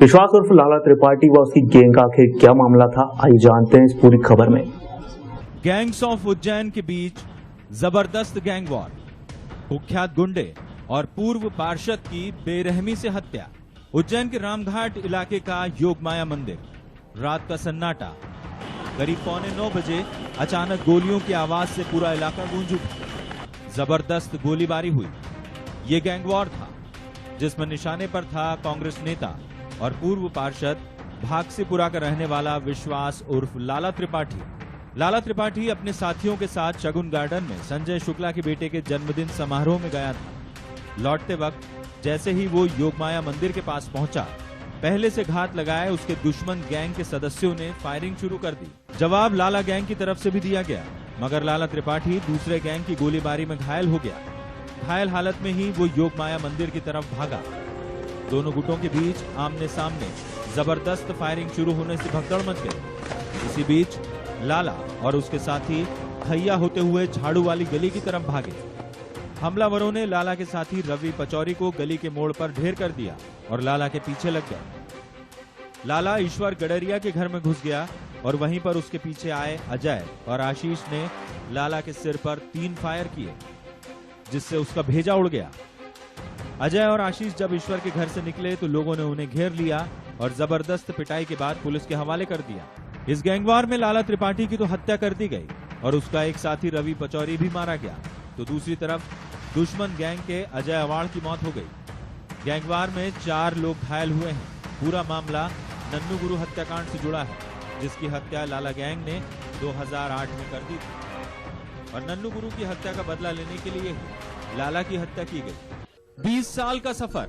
विश्वास उर्फ लाला त्रिपाठी व उसकी गैंग का आखिर क्या मामला था, आइए जानते हैं इस पूरी खबर में। गैंग्स ऑफ उज्जैन के बीच जबरदस्त गैंग वॉर, कुख्यात गुंडे और पूर्व पार्षद की बेरहमी से हत्या। उज्जैन के रामघाट इलाके का योगमाया मंदिर, रात का सन्नाटा। करीब 8:45 बजे अचानक गोलियों की आवाज से पूरा इलाका गूंज उठा। जबरदस्त गोलीबारी हुई। ये गैंग वॉर था जिसमें निशाने पर था कांग्रेस नेता और पूर्व पार्षद भागसीपुरा का रहने वाला विश्वास उर्फ लाला त्रिपाठी। लाला त्रिपाठी अपने साथियों के साथ शगुन गार्डन में संजय शुक्ला के बेटे के जन्मदिन समारोह में गया था। लौटते वक्त जैसे ही वो योगमाया मंदिर के पास पहुंचा, पहले से घात लगाए उसके दुश्मन गैंग के सदस्यों ने फायरिंग शुरू कर दी। जवाब लाला गैंग की तरफ से भी दिया गया, मगर लाला त्रिपाठी दूसरे गैंग की गोलीबारी में घायल हो गया। घायल हालत में ही वो योगमाया मंदिर की तरफ भागा। दोनों गुटों के बीच आमने सामने जबरदस्त फायरिंग शुरू होने से भगदड़ मच गई। इसी बीच लाला और उसके साथी खैया होते हुए झाड़ू वाली गली की तरफ भागे। हमलावरों ने लाला के साथी रवि पचौरी को गली के मोड़ पर ढेर कर दिया और लाला के पीछे लग गए। लाला ईश्वर गडरिया के घर में घुस गया और वहीं पर उसके पीछे आए अजय और आशीष ने लाला के सिर पर 3 फायर किए, जिससे उसका भेजा उड़ गया। अजय और आशीष जब ईश्वर के घर से निकले तो लोगों ने उन्हें घेर लिया और जबरदस्त पिटाई के बाद पुलिस के हवाले कर दिया। इस गैंगवार में लाला त्रिपाठी की तो हत्या कर दी गई और उसका एक साथी रवि पचौरी भी मारा गया, तो दूसरी तरफ दुश्मन गैंग के अजय अवाड़ की मौत हो गई। गैंगवार में 4 लोग घायल हुए हैं। पूरा मामला नन्नू गुरु हत्याकांड से जुड़ा है, जिसकी हत्या लाला गैंग ने 2008 में कर दी थी और नन्नू गुरु की हत्या का बदला लेने के लिए लाला की हत्या की गई। 20 साल का सफर,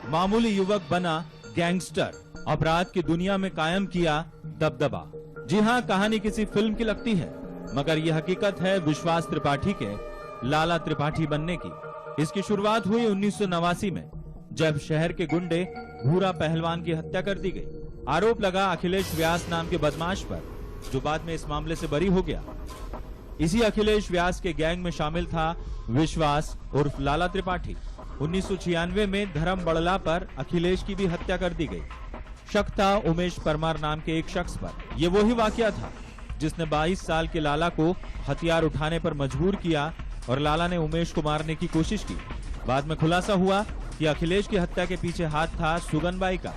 मामूली युवक बना गैंगस्टर, अपराध की दुनिया में कायम किया दबदबा। जी हाँ, कहानी किसी फिल्म की लगती है, मगर यह हकीकत है विश्वास त्रिपाठी के लाला त्रिपाठी बनने की। इसकी शुरुआत हुई 1989 में, जब शहर के गुंडे भूरा पहलवान की हत्या कर दी गई। आरोप लगा अखिलेश व्यास नाम के बदमाश पर, जो बाद में इस मामले से बरी हो गया। इसी अखिलेश व्यास के गैंग में शामिल था विश्वास उर्फ लाला त्रिपाठी। 1996 में धर्म बड़ला पर अखिलेश की भी हत्या कर दी गई। शक था उमेश परमार नाम के एक शख्स पर। यह वही वाकया था जिसने 22 साल के लाला को हथियार उठाने पर मजबूर किया और लाला ने उमेश को मारने की कोशिश की। बाद में खुलासा हुआ कि अखिलेश की हत्या के पीछे हाथ था सुगनबाई का।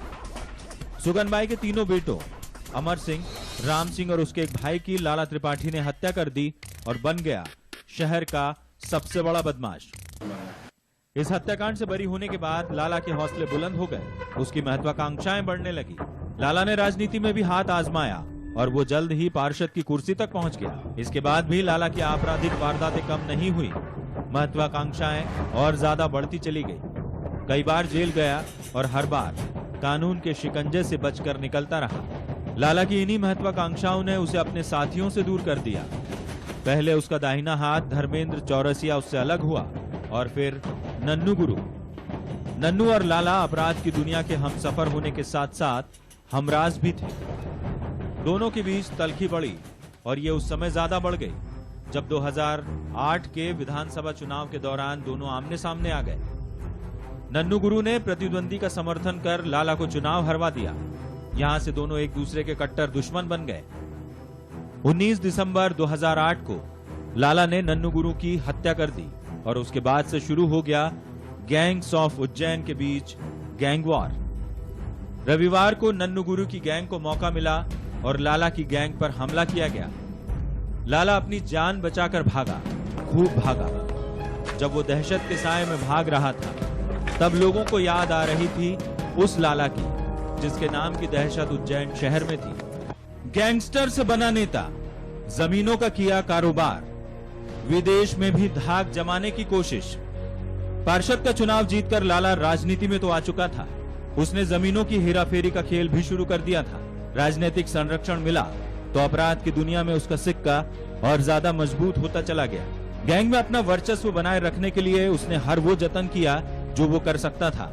सुगनबाई के तीनों बेटों अमर सिंह, राम सिंह और उसके एक भाई की लाला त्रिपाठी ने हत्या कर दी और बन गया शहर का सबसे बड़ा बदमाश। इस हत्याकांड से बरी होने के बाद लाला के हौसले बुलंद हो गए, उसकी महत्वाकांक्षाएं बढ़ने लगी। लाला ने राजनीति में भी हाथ आजमाया और वो जल्द ही पार्षद की कुर्सी तक पहुंच गया। इसके बाद भी लाला की आपराधिक वारदातें कम नहीं हुई, महत्वाकांक्षाएं और ज्यादा बढ़ती चली गई। कई बार जेल गया और हर बार कानून के शिकंजे से बचकर निकलता रहा। लाला की इन्हीं महत्वाकांक्षाओं ने उसे अपने साथियों से दूर कर दिया। पहले उसका दाहिना हाथ धर्मेंद्र चौरसिया उससे अलग हुआ और फिर नन्नू गुरु। नन्नू और लाला अपराध की दुनिया के हमसफर होने के साथ साथ हमराज भी थे। दोनों के बीच तल्खी बढ़ी और ये उस समय ज्यादा बढ़ गई जब 2008 के विधानसभा चुनाव के दौरान दोनों आमने सामने आ गए। नन्नू गुरु ने प्रतिद्वंदी का समर्थन कर लाला को चुनाव हरवा दिया। यहां से दोनों एक दूसरे के कट्टर दुश्मन बन गए। 19 दिसंबर 2008 को लाला ने नन्नू गुरु की हत्या कर दी और उसके बाद से शुरू हो गया गैंग्स ऑफ उज्जैन के बीच गैंग वॉर। रविवार को नन्नू गुरु की गैंग को मौका मिला और लाला की गैंग पर हमला किया गया। लाला अपनी जान बचाकर भागा, खूब भागा। जब वो दहशत के साए में भाग रहा था, तब लोगों को याद आ रही थी उस लाला की जिसके नाम की दहशत उज्जैन शहर में थी। गैंगस्टर से बना नेता, जमीनों का किया कारोबार, विदेश में भी धाक जमाने की कोशिश। पार्षद का चुनाव जीतकर लाला राजनीति में तो आ चुका था, उसने जमीनों की हेराफेरी का खेल भी शुरू कर दिया था। राजनीतिक संरक्षण मिला तो अपराध की दुनिया में उसका सिक्का और ज्यादा मजबूत होता चला गया। गैंग में अपना वर्चस्व बनाए रखने के लिए उसने हर वो जतन किया जो वो कर सकता था।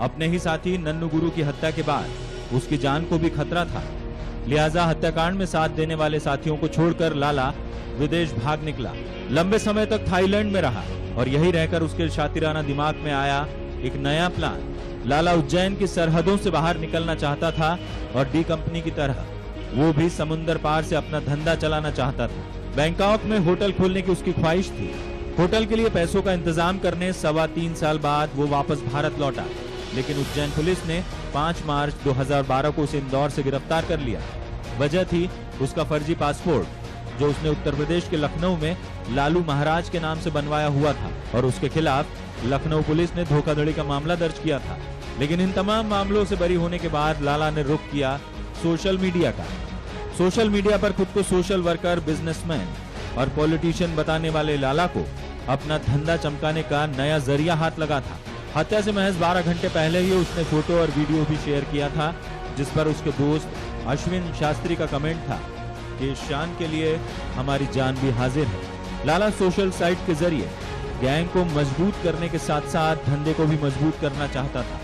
अपने ही साथी नन्नू गुरु की हत्या के बाद उसकी जान को भी खतरा था, लिहाजा हत्याकांड में साथ देने वाले साथियों को छोड़कर लाला विदेश भाग निकला। लंबे समय तक थाईलैंड में रहा और यही रहकर उसके शातिराना दिमाग में आया एक नया प्लान। लाला उज्जैन की सरहदों से बाहर निकलना चाहता था और डी कंपनी की तरह वो भी समुंदर पार से अपना धंधा चलाना चाहता था। बैंकॉक में होटल खोलने की उसकी ख्वाहिश थी। होटल के लिए पैसों का इंतजाम करने 3.25 साल बाद वो वापस भारत लौटा, लेकिन उज्जैन पुलिस ने 5 मार्च 2012 को उसे इंदौर से गिरफ्तार कर लिया। वजह थी उसका फर्जी पासपोर्ट जो उसने उत्तर प्रदेश के लखनऊ में लालू महाराज के नाम से बनवाया हुआ था और उसके खिलाफ लखनऊ पुलिस ने धोखाधड़ी का मामला दर्ज किया था। लेकिन इन तमाम मामलों से बरी होने के बाद लाला ने रुख किया सोशल मीडिया का। सोशल मीडिया पर खुद को सोशल वर्कर, बिजनेसमैन और पॉलिटिशियन बताने वाले लाला को अपना धंधा चमकाने का नया जरिया हाथ लगा था। हत्या से महज 12 घंटे पहले ही उसने फोटो और वीडियो भी शेयर किया था, जिस पर उसके दोस्त अश्विन शास्त्री का कमेंट था कि इस शान के लिए हमारी जान भी हाजिर है। लाला सोशल साइट के जरिए गैंग को मजबूत करने के साथ साथ धंधे को भी मजबूत करना चाहता था,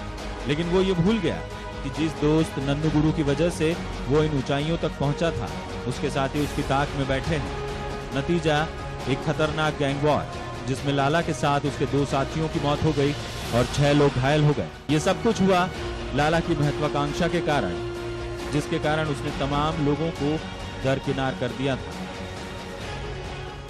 लेकिन वो ये भूल गया कि जिस दोस्त नन्नू गुरु की वजह से वो इन ऊंचाइयों तक पहुंचा था, उसके साथ ही उसकी ताक में बैठे हैं। नतीजा एक खतरनाक गैंग वॉर, जिसमें लाला के साथ उसके 2 साथियों की मौत हो गई और 6 लोग घायल हो गए। ये सब कुछ हुआ लाला की महत्वाकांक्षा के कारण, जिसके कारण उसने तमाम लोगों को दरकिनार कर दिया था।